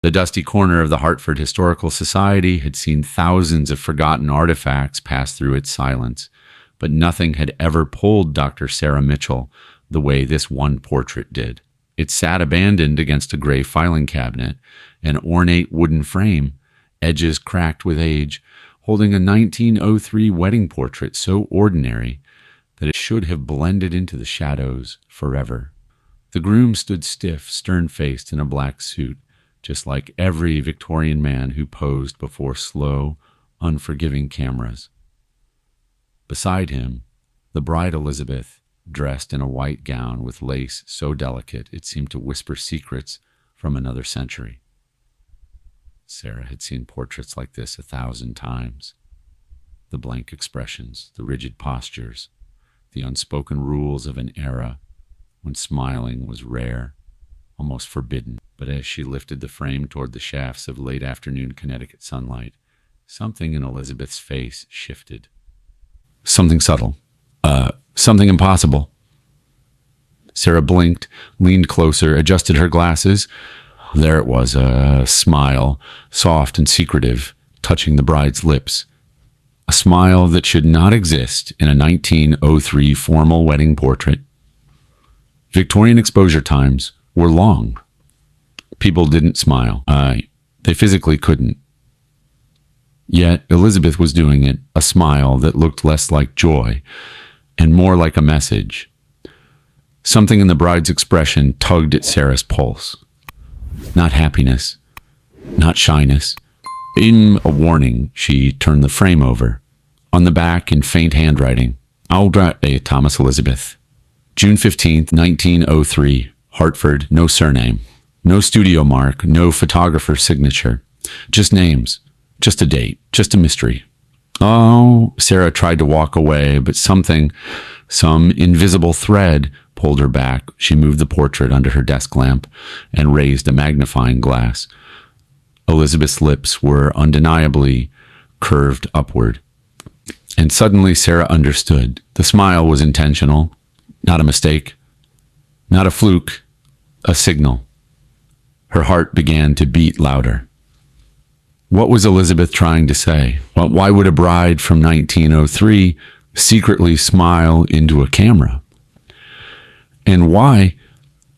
The dusty corner of the Hartford Historical Society had seen thousands of forgotten artifacts pass through its silence, but nothing had ever pulled Dr. Sarah Mitchell the way this one portrait did. It sat abandoned against a gray filing cabinet, an ornate wooden frame, edges cracked with age, holding a 1903 wedding portrait so ordinary that it should have blended into the shadows forever. The groom stood stiff, stern-faced in a black suit, just like every Victorian man who posed before slow, unforgiving cameras. Beside him, the bride Elizabeth, dressed in a white gown with lace so delicate it seemed to whisper secrets from another century. Sarah had seen portraits like this 1,000 times. The blank expressions, the rigid postures, the unspoken rules of an era when smiling was rare, almost forbidden. But as she lifted the frame toward the shafts of late afternoon Connecticut sunlight, something in Elizabeth's face shifted. Something subtle. Something impossible. Sarah blinked, leaned closer, adjusted her glasses. There it was, a smile, soft and secretive, touching the bride's lips. A smile that should not exist in a 1903 formal wedding portrait. Victorian exposure times were long. People didn't smile. They physically couldn't. Yet Elizabeth was doing it, a smile that looked less like joy and more like a message. Something in the bride's expression tugged at Sarah's pulse. Not happiness, not shyness. In a warning, she turned the frame over. On the back, in faint handwriting, Aldra A. Thomas Elizabeth. June 15th, 1903, Hartford, no surname. No studio mark, no photographer's signature. Just names, just a date, just a mystery. Oh, Sarah tried to walk away, but some invisible thread pulled her back. She moved the portrait under her desk lamp and raised a magnifying glass. Elizabeth's lips were undeniably curved upward. And suddenly Sarah understood. The smile was intentional, not a mistake, not a fluke, a signal. Her heart began to beat louder. What was Elizabeth trying to say? Why would a bride from 1903 secretly smile into a camera? And why,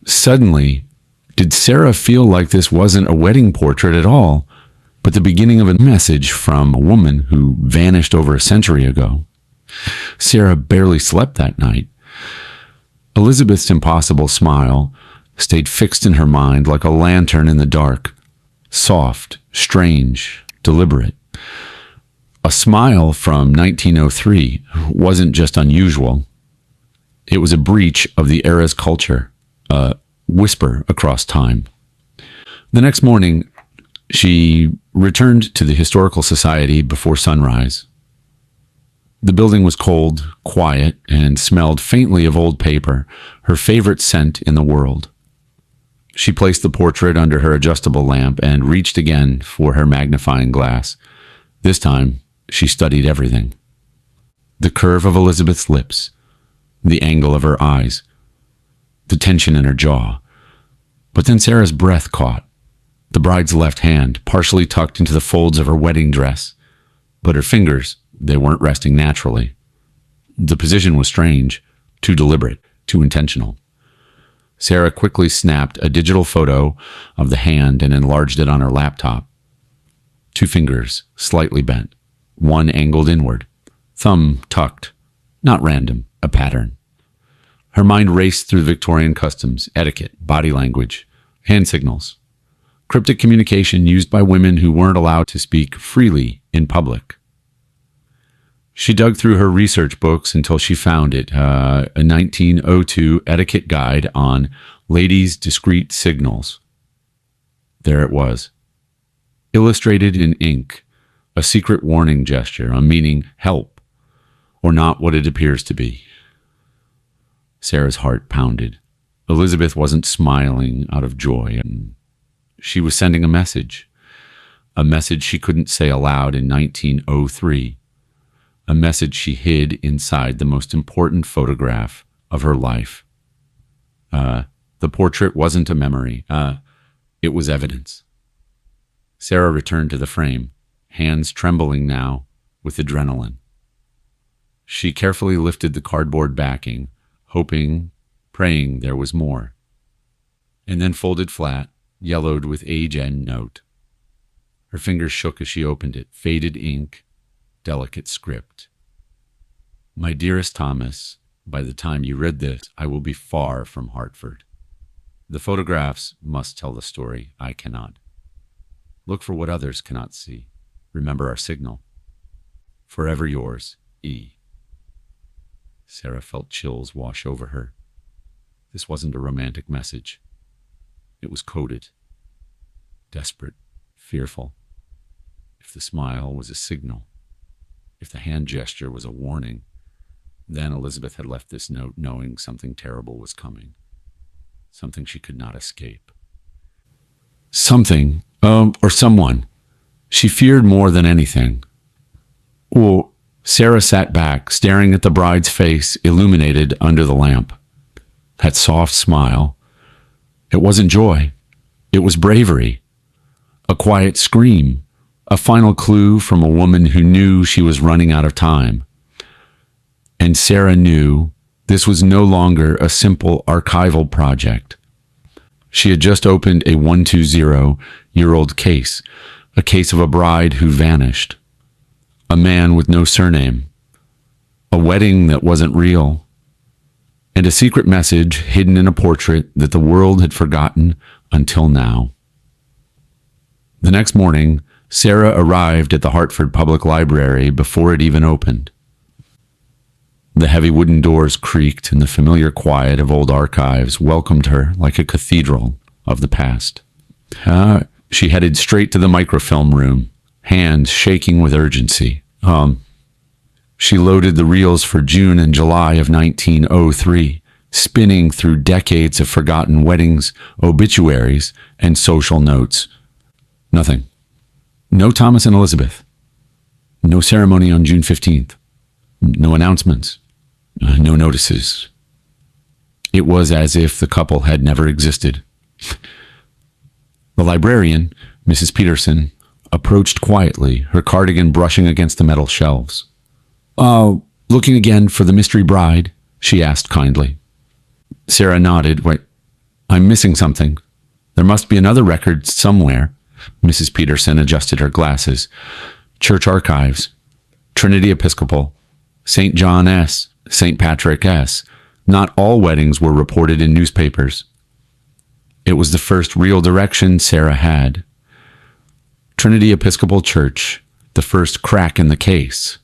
suddenly, did Sarah feel like this wasn't a wedding portrait at all, but the beginning of a message from a woman who vanished over a century ago? Sarah barely slept that night. Elizabeth's impossible smile stayed fixed in her mind like a lantern in the dark, soft, strange, deliberate. A smile from 1903 wasn't just unusual. It was a breach of the era's culture, a whisper across time. The next morning, she returned to the Historical Society before sunrise. The building was cold, quiet, and smelled faintly of old paper, her favorite scent in the world. She placed the portrait under her adjustable lamp and reached again for her magnifying glass. This time, she studied everything. The curve of Elizabeth's lips, the angle of her eyes, the tension in her jaw. But then Sarah's breath caught. The bride's left hand, partially tucked into the folds of her wedding dress. But her fingers, they weren't resting naturally. The position was strange, too deliberate, too intentional. Sarah quickly snapped a digital photo of the hand and enlarged it on her laptop. 2 fingers, slightly bent, one angled inward, thumb tucked, not random, a pattern. Her mind raced through Victorian customs, etiquette, body language, hand signals, cryptic communication used by women who weren't allowed to speak freely in public. She dug through her research books until she found it, a 1902 etiquette guide on ladies' discreet signals. There it was, illustrated in ink, a secret warning gesture, a meaning help, or not what it appears to be. Sarah's heart pounded. Elizabeth wasn't smiling out of joy. She was sending a message she couldn't say aloud in 1903. A message she hid inside the most important photograph of her life. The portrait wasn't a memory. It was evidence. Sarah returned to the frame, hands trembling now with adrenaline. She carefully lifted the cardboard backing, hoping, praying there was more, and then folded flat, yellowed with age and note. Her fingers shook as she opened it, faded ink, delicate script. My dearest Thomas, by the time you read this, I will be far from Hartford. The photographs must tell the story. I cannot. Look for what others cannot see. Remember our signal. Forever yours, E. Sarah felt chills wash over her. This wasn't a romantic message. It was coded. Desperate, fearful. If the smile was a signal, if the hand gesture was a warning, then Elizabeth had left this note knowing something terrible was coming. Something she could not escape. Something, or someone. She feared more than anything. Well, Sarah sat back, staring at the bride's face illuminated under the lamp. That soft smile. It wasn't joy. It was bravery. A quiet scream. A final clue from a woman who knew she was running out of time. And Sarah knew this was no longer a simple archival project. She had just opened a 120-year-old case, a case of a bride who vanished, a man with no surname, a wedding that wasn't real, and a secret message hidden in a portrait that the world had forgotten until now. The next morning, Sarah arrived at the Hartford Public Library before it even opened. The heavy wooden doors creaked, and the familiar quiet of old archives welcomed her like a cathedral of the past. She headed straight to the microfilm room, hands shaking with urgency. She loaded the reels for June and July of 1903, spinning through decades of forgotten weddings, obituaries, and social notes. Nothing. No Thomas and Elizabeth. No ceremony on June 15th. No announcements. No notices. It was as if the couple had never existed. The librarian, Mrs. Peterson, approached quietly, her cardigan brushing against the metal shelves. Looking again for the mystery bride?" she asked kindly. Sarah nodded. "Wait, I'm missing something. There must be another record somewhere." Mrs. Peterson adjusted her glasses. "Church archives. Trinity Episcopal. St. John S. St. Patrick S. Not all weddings were reported in newspapers." It was the first real direction Sarah had. Trinity Episcopal Church, the first crack in the case.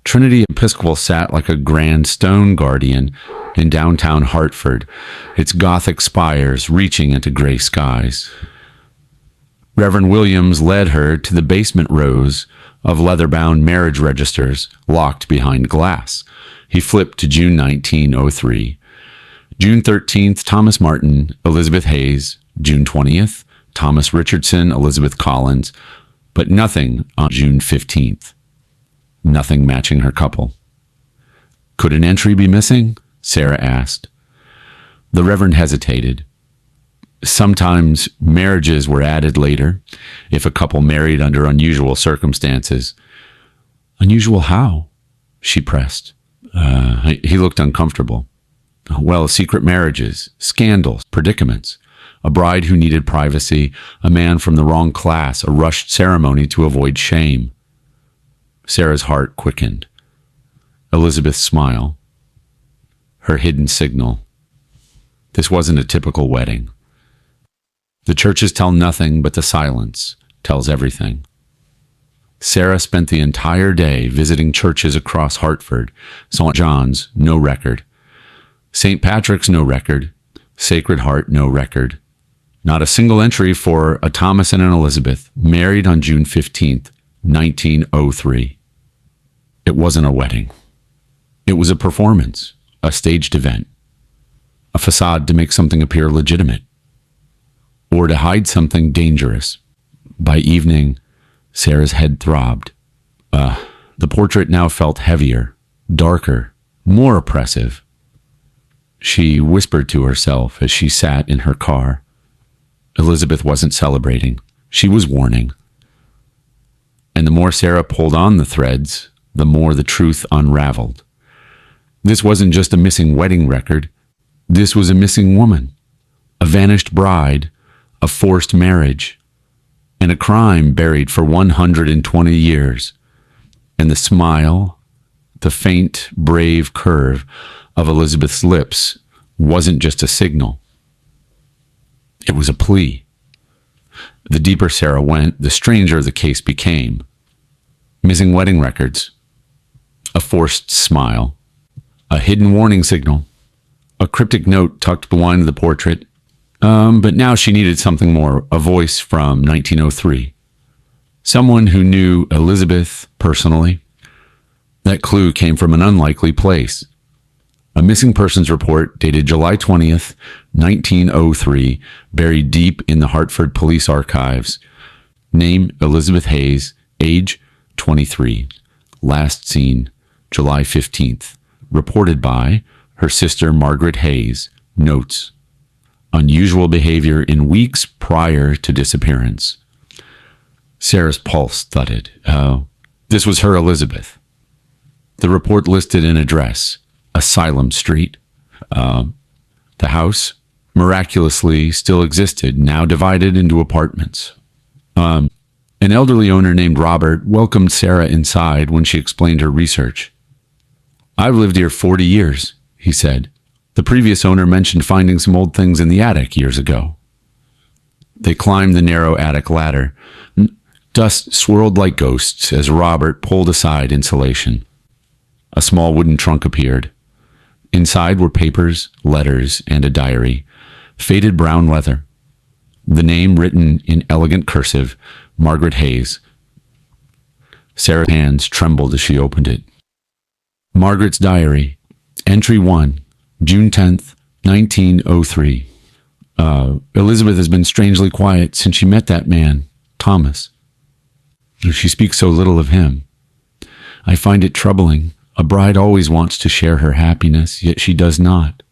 Trinity Episcopal sat like a grand stone guardian in downtown Hartford, its Gothic spires reaching into gray skies. Reverend Williams led her to the basement rows of leather-bound marriage registers locked behind glass. He flipped to June 1903. June 13th, Thomas Martin, Elizabeth Hayes. June 20th, Thomas Richardson, Elizabeth Collins. But nothing on June 15th. Nothing matching her couple. "Could an entry be missing?" Sarah asked. The Reverend hesitated. Sometimes marriages were added later, if a couple married under unusual circumstances. "Unusual how?" she pressed. He looked uncomfortable. "Well, secret marriages, scandals, predicaments. A bride who needed privacy, a man from the wrong class, a rushed ceremony to avoid shame." Sarah's heart quickened. Elizabeth's smile. Her hidden signal. This wasn't a typical wedding. The churches tell nothing, but the silence tells everything. Sarah spent the entire day visiting churches across Hartford. St. John's, no record. St. Patrick's, no record. Sacred Heart, no record. Not a single entry for a Thomas and an Elizabeth, married on June 15th, 1903. It wasn't a wedding. It was a performance, a staged event, a facade to make something appear legitimate, or to hide something dangerous. By evening, Sarah's head throbbed. The portrait now felt heavier, darker, more oppressive. She whispered to herself as she sat in her car. Elizabeth wasn't celebrating. She was warning. And the more Sarah pulled on the threads, the more the truth unraveled. This wasn't just a missing wedding record. This was a missing woman, a vanished bride, a forced marriage, and a crime buried for 120 years. And the smile, the faint, brave curve of Elizabeth's lips wasn't just a signal. It was a plea. The deeper Sarah went, the stranger the case became. Missing wedding records, a forced smile, a hidden warning signal, a cryptic note tucked behind the portrait. But now she needed something more, a voice from 1903. Someone who knew Elizabeth personally. That clue came from an unlikely place. A missing persons report dated July 20th, 1903, buried deep in the Hartford police archives. Name Elizabeth Hayes, age 23. Last seen July 15th. Reported by her sister Margaret Hayes. Notes: unusual behavior in weeks prior to disappearance. Sarah's pulse thudded. Oh, this was her Elizabeth. The report listed an address, Asylum Street. The house miraculously still existed, now divided into apartments. An elderly owner named Robert welcomed Sarah inside when she explained her research. "I've lived here 40 years, he said. The previous owner mentioned finding some old things in the attic years ago." They climbed the narrow attic ladder. Dust swirled like ghosts as Robert pulled aside insulation. A small wooden trunk appeared. Inside were papers, letters, and a diary, faded brown leather. The name written in elegant cursive, Margaret Hayes. Sarah's hands trembled as she opened it. Margaret's diary, entry 1, June 10th, 1903. Elizabeth has been strangely quiet since she met that man, Thomas. She speaks so little of him. I find it troubling. A bride always wants to share her happiness, yet she does not.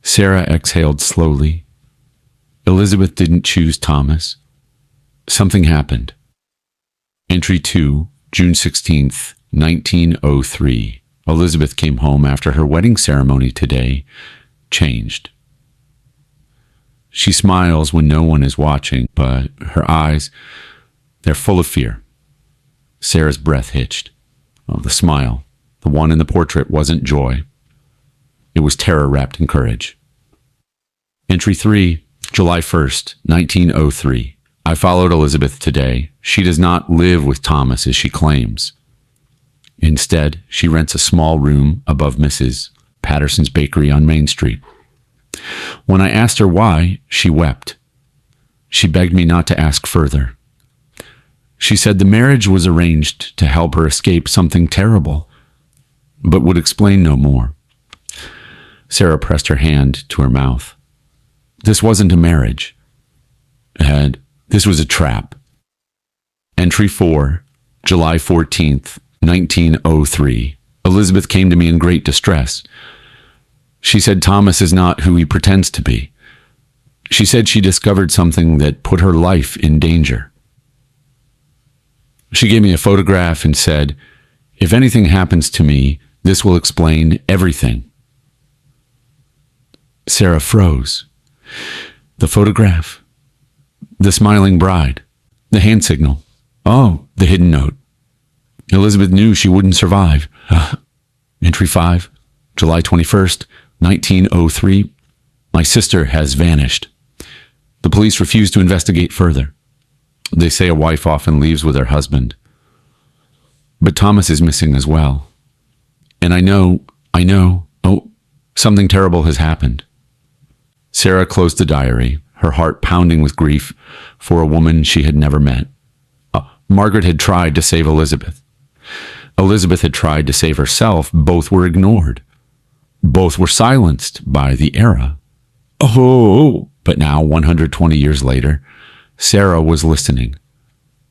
Sarah exhaled slowly. Elizabeth didn't choose Thomas. Something happened. Entry 2, June 16th, 1903. Elizabeth came home after her wedding ceremony today, changed. She smiles when no one is watching, but her eyes, they're full of fear. Sarah's breath hitched. Oh, the smile, the one in the portrait, wasn't joy. It was terror wrapped in courage. Entry 3, July 1st, 1903. I followed Elizabeth today. She does not live with Thomas as she claims. Instead, she rents a small room above Mrs. Patterson's bakery on Main Street. When I asked her why, she wept. She begged me not to ask further. She said the marriage was arranged to help her escape something terrible, but would explain no more. Sarah pressed her hand to her mouth. This wasn't a marriage. This was a trap. Entry 4, July 14th, 1903. Elizabeth came to me in great distress. She said Thomas is not who he pretends to be. She said she discovered something that put her life in danger. She gave me a photograph and said, if anything happens to me, this will explain everything. Sarah froze. The photograph, the smiling bride, the hand signal. Oh, the hidden note. Elizabeth knew she wouldn't survive. Entry 5, July 21st, 1903. My sister has vanished. The police refuse to investigate further. They say a wife often leaves with her husband. But Thomas is missing as well. And I know, something terrible has happened. Sarah closed the diary, her heart pounding with grief for a woman she had never met. Margaret had tried to save Elizabeth. Elizabeth had tried to save herself. Both were ignored. Both were silenced by the era. But now, 120 years later, Sarah was listening.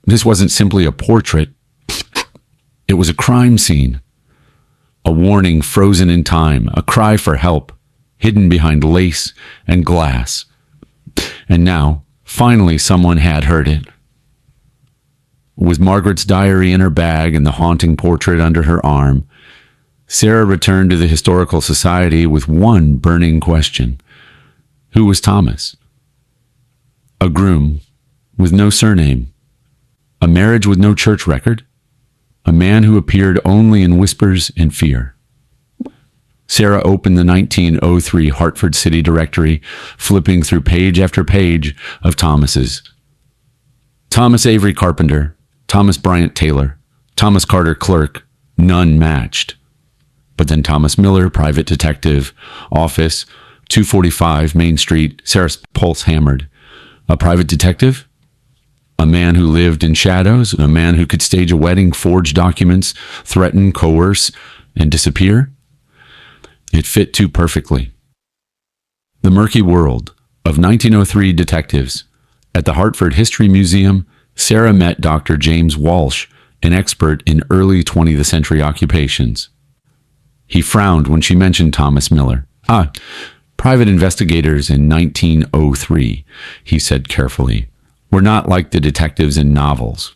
This wasn't simply a portrait. It was a crime scene. A warning frozen in time, a cry for help, hidden behind lace and glass. And now, Finally, someone had heard it. With Margaret's diary in her bag and the haunting portrait under her arm, Sarah returned to the Historical Society with one burning question. Who was Thomas? A groom with no surname. A marriage with no church record. A man who appeared only in whispers and fear. Sarah opened the 1903 Hartford City Directory, flipping through page after page of Thomases. Thomas Avery Carpenter, Thomas Bryant Taylor, Thomas Carter Clerk, none matched. But then Thomas Miller, private detective, office, 245 Main Street. Sarah's pulse hammered. A private detective? A man who lived in shadows? A man who could stage a wedding, forge documents, threaten, coerce, and disappear? It fit too perfectly. The murky world of 1903 detectives. At the Hartford History Museum, Sarah met Dr. James Walsh, an expert in early 20th century occupations. He frowned when she mentioned Thomas Miller. Private investigators in 1903, he said carefully, were not like the detectives in novels.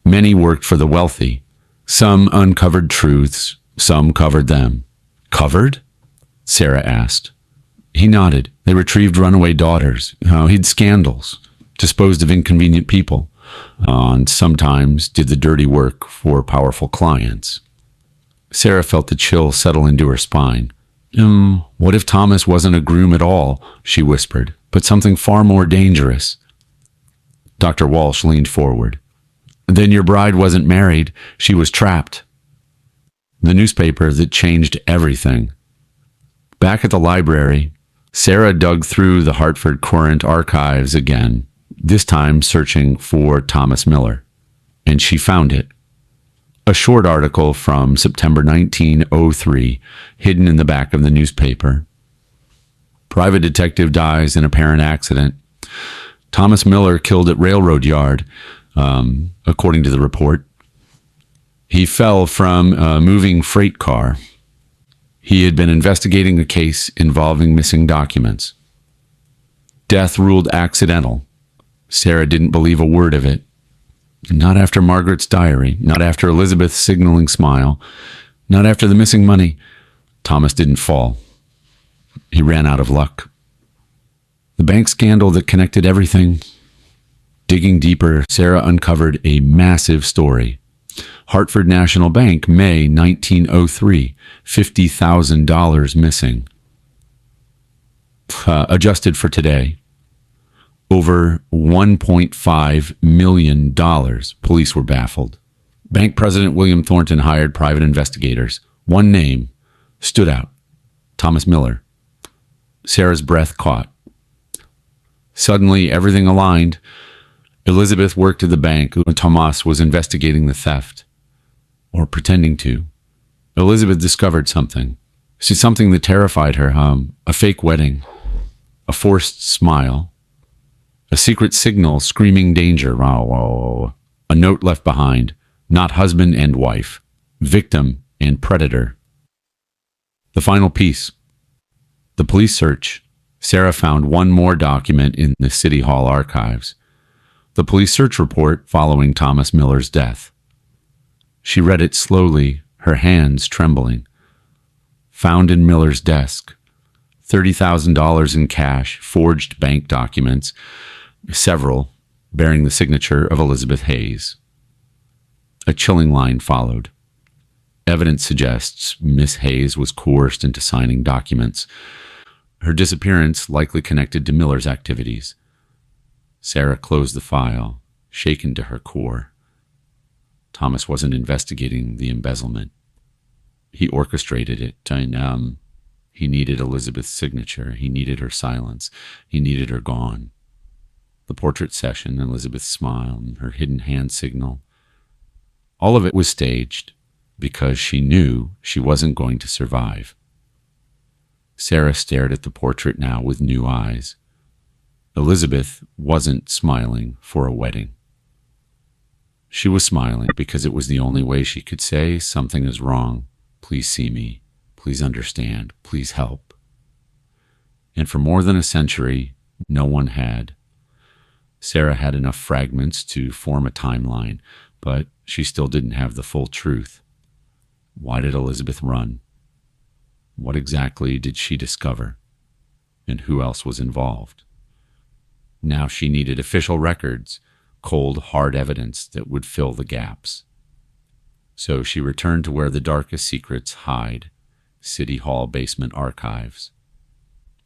Many worked for the wealthy. Some uncovered truths, some covered them. Covered? Sarah asked. He nodded. They retrieved runaway daughters. Hid scandals, disposed of inconvenient people, and sometimes did the dirty work for powerful clients. Sarah felt the chill settle into her spine. What if Thomas wasn't a groom at all, she whispered, but something far more dangerous? Dr. Walsh leaned forward. Then your bride wasn't married, she was trapped. The newspaper that changed everything. Back at the library, Sarah dug through the Hartford Courant archives again, this time searching for Thomas Miller, and she found it. A short article from September 1903, hidden in the back of the newspaper. Private detective dies in apparent accident. Thomas Miller killed at railroad yard, according to the report. He fell from a moving freight car. He had been investigating a case involving missing documents. Death ruled accidental. Sarah didn't believe a word of it. Not after Margaret's diary, not after Elizabeth's signaling smile, not after the missing money. Thomas didn't fall. He ran out of luck. The bank scandal that connected everything. Digging deeper, Sarah uncovered a massive story. Hartford National Bank, May 1903, $50,000 missing. Adjusted for today, over $1.5 million. Police were baffled. Bank President William Thornton hired private investigators. One name stood out. Thomas Miller. Sarah's breath caught. Suddenly, everything aligned. Elizabeth worked at the bank when Thomas was investigating the theft, or pretending to. Elizabeth discovered something. See, something that terrified her. A fake wedding, a forced smile, a secret signal screaming danger. A note left behind, not husband and wife, victim and predator. The final piece. The police search. Sarah found one more document in the City Hall archives. The police search report following Thomas Miller's death. She read it slowly, her hands trembling. Found in Miller's desk. $30,000 in cash, forged bank documents, several bearing the signature of Elizabeth Hayes. A chilling line followed. Evidence suggests Miss Hayes was coerced into signing documents. Her disappearance likely connected to Miller's activities. Sarah closed the file, shaken to her core. Thomas wasn't investigating the embezzlement. He orchestrated it, and he needed Elizabeth's signature. He needed her silence. He needed her gone. The portrait session, Elizabeth's smile, and her hidden hand signal. All of it was staged because she knew she wasn't going to survive. Sarah stared at the portrait now with new eyes. Elizabeth wasn't smiling for a wedding. She was smiling because it was the only way she could say something is wrong. Please see me. Please understand. Please help. And for more than a century, no one had. Sarah had enough fragments to form a timeline, but she still didn't have the full truth. Why did Elizabeth run? What exactly did she discover? And who else was involved? Now she needed official records, cold, hard evidence that would fill the gaps. So she returned to where the darkest secrets hide, City Hall basement archives.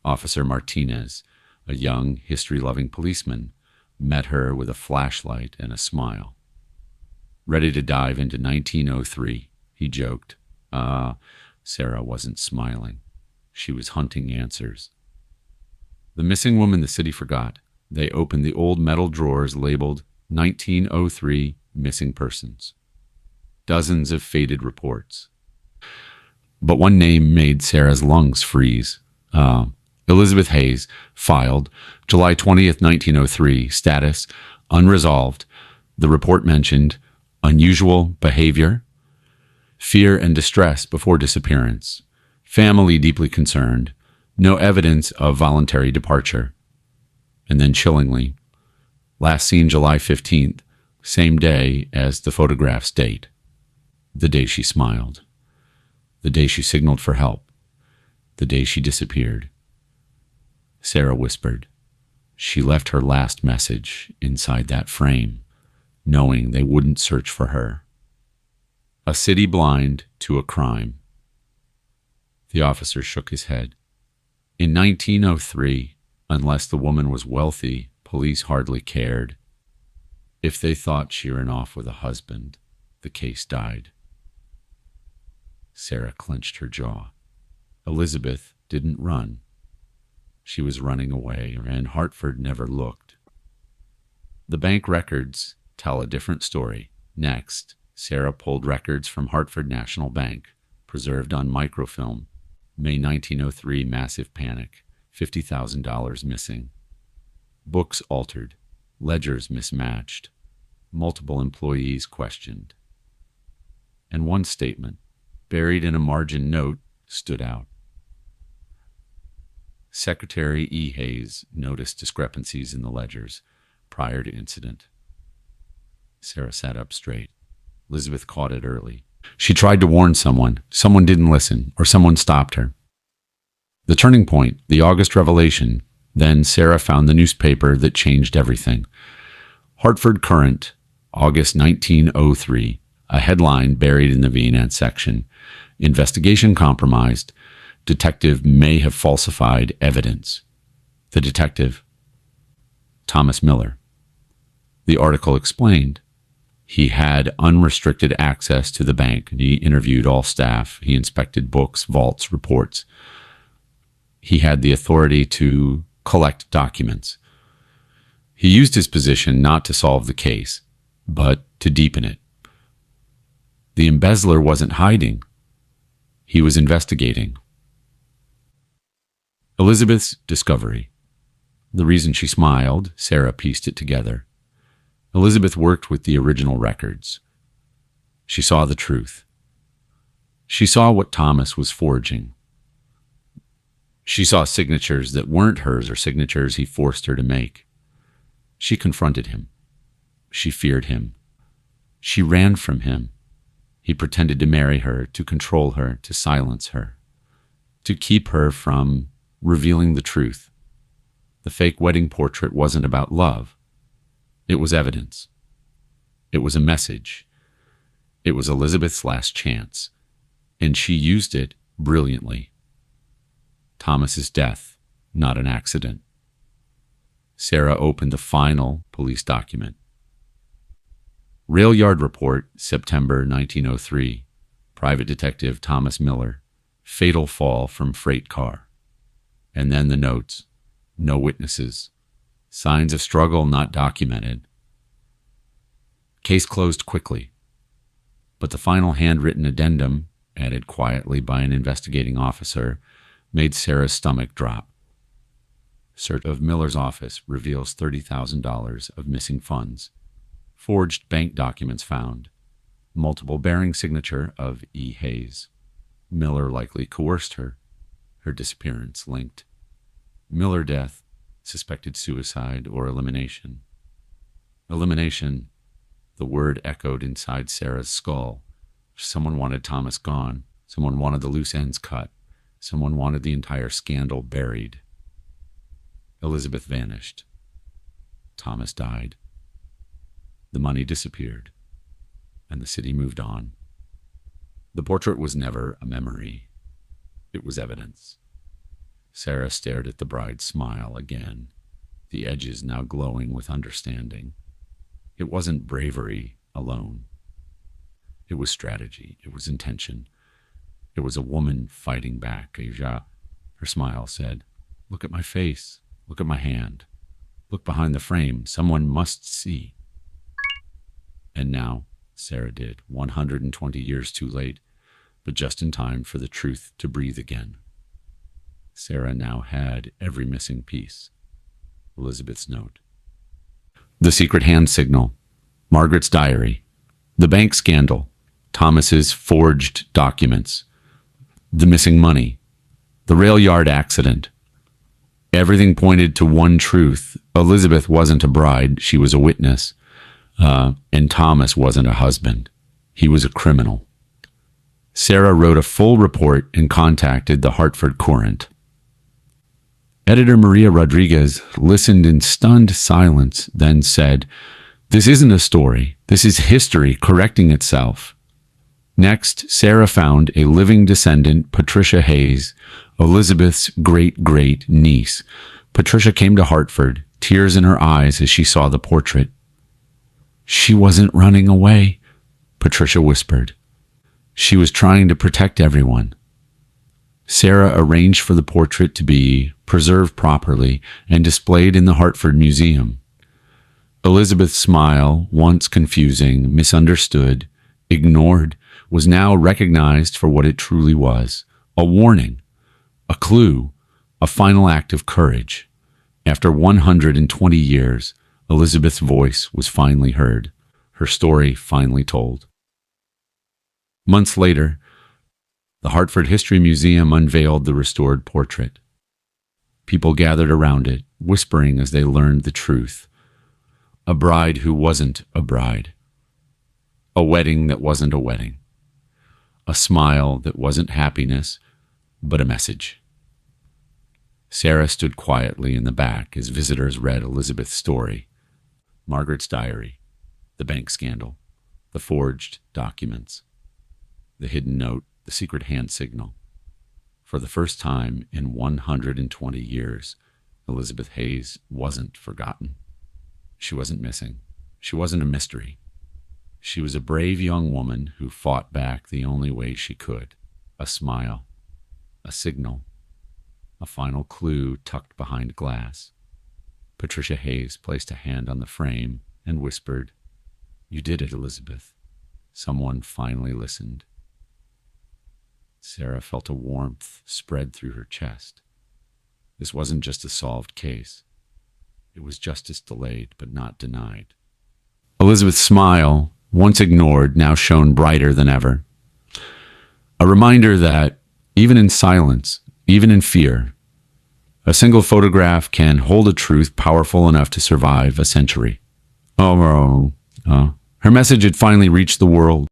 Officer Martinez, a young, history-loving policeman, met her with a flashlight and a smile. Ready to dive into 1903, he joked. Sarah wasn't smiling. She was hunting answers. The missing woman the city forgot. They opened the old metal drawers labeled 1903 Missing Persons. Dozens of faded reports. But one name made Sarah's lungs freeze. Elizabeth Hayes, filed July 20th, 1903, status unresolved. The report mentioned unusual behavior, fear and distress before disappearance, family deeply concerned, no evidence of voluntary departure. And then chillingly, last seen July 15th, same day as the photograph's date. The day she smiled. The day she signaled for help. The day she disappeared. Sarah whispered. She left her last message inside that frame, knowing they wouldn't search for her. A city blind to a crime. The officer shook his head. In 1903, unless the woman was wealthy, police hardly cared. If they thought she ran off with a husband, the case died. Sarah clenched her jaw. Elizabeth didn't run. She was running away, and Hartford never looked. The bank records tell a different story. Next, Sarah pulled records from Hartford National Bank, preserved on microfilm. May 1903, massive panic, $50,000 missing. Books altered, ledgers mismatched, multiple employees questioned. And one statement, buried in a margin note, stood out. Secretary E. Hayes noticed discrepancies in the ledgers prior to incident. Sarah sat up straight. Elizabeth caught it early. She tried to warn someone. Someone didn't listen, or someone stopped her. The turning point, the August revelation. Then Sarah found the newspaper that changed everything. Hartford Courant, August 1903. A headline buried in the V&N section. Investigation compromised. Detective may have falsified evidence. The detective, Thomas Miller. The article explained he had unrestricted access to the bank. He interviewed all staff. He inspected books, vaults, reports. He had the authority to collect documents. He used his position not to solve the case, but to deepen it. The embezzler wasn't hiding. He was investigating. Elizabeth's discovery. The reason she smiled, Sarah pieced it together. Elizabeth worked with the original records. She saw the truth. She saw what Thomas was forging. She saw signatures that weren't hers or signatures he forced her to make. She confronted him. She feared him. She ran from him. He pretended to marry her, to control her, to silence her, to keep her from revealing the truth. The fake wedding portrait wasn't about love. It was evidence. It was a message. It was Elizabeth's last chance, and she used it brilliantly. Thomas's death, not an accident. Sarah opened the final police document. Rail Yard Report, September 1903. Private Detective Thomas Miller. Fatal fall from freight car. And then the notes. No witnesses. Signs of struggle not documented. Case closed quickly. But the final handwritten addendum, added quietly by an investigating officer, made Sarah's stomach drop. Search of Miller's office reveals $30,000 of missing funds. Forged bank documents found. Multiple bearing signature of E. Hayes. Miller likely coerced her. Her disappearance linked. Miller death, suspected suicide or elimination. Elimination. The word echoed inside Sarah's skull. Someone wanted Thomas gone. Someone wanted the loose ends cut. Someone wanted the entire scandal buried. Elizabeth vanished. Thomas died. The money disappeared. And the city moved on. The portrait was never a memory. It was evidence. Sarah stared at the bride's smile again, the edges now glowing with understanding. It wasn't bravery alone. It was strategy. It was intention. It was a woman fighting back. Her smile said, "Look at my face. Look at my hand. Look behind the frame. Someone must see." And now, Sarah did, 120 years too late, but just in time for the truth to breathe again. Sarah now had every missing piece. Elizabeth's note. The secret hand signal. Margaret's diary. The bank scandal. Thomas's forged documents. The missing money. The rail yard accident. Everything pointed to one truth. Elizabeth wasn't a bride, she was a witness. And Thomas wasn't a husband. He was a criminal. Sarah wrote a full report and contacted the Hartford Courant. Editor Maria Rodriguez listened in stunned silence, then said, "This isn't a story. This is history correcting itself." Next, Sarah found a living descendant, Patricia Hayes, Elizabeth's great-great niece. Patricia came to Hartford, tears in her eyes as she saw the portrait. "She wasn't running away," Patricia whispered. "She was trying to protect everyone." Sarah arranged for the portrait to be preserved properly and displayed in the Hartford Museum. Elizabeth's smile, once confusing, misunderstood, ignored, was now recognized for what it truly was: a warning, a clue, a final act of courage. After 120 years, Elizabeth's voice was finally heard, her story finally told. Months later, the Hartford History Museum unveiled the restored portrait. People gathered around it, whispering as they learned the truth. A bride who wasn't a bride. A wedding that wasn't a wedding. A smile that wasn't happiness, but a message. Sarah stood quietly in the back as visitors read Elizabeth's story. Margaret's diary, the bank scandal, the forged documents, the hidden note, the secret hand signal. For the first time in 120 years, Elizabeth Hayes wasn't forgotten. She wasn't missing. She wasn't a mystery. She was a brave young woman who fought back the only way she could. A smile, a signal, a final clue tucked behind glass. Patricia Hayes placed a hand on the frame and whispered, "You did it, Elizabeth." Someone finally listened. Sarah felt a warmth spread through her chest. This wasn't just a solved case. It was justice delayed but not denied. Elizabeth's smile, once ignored, now shone brighter than ever. A reminder that, even in silence, even in fear, a single photograph can hold a truth powerful enough to survive a century. Her message had finally reached the world.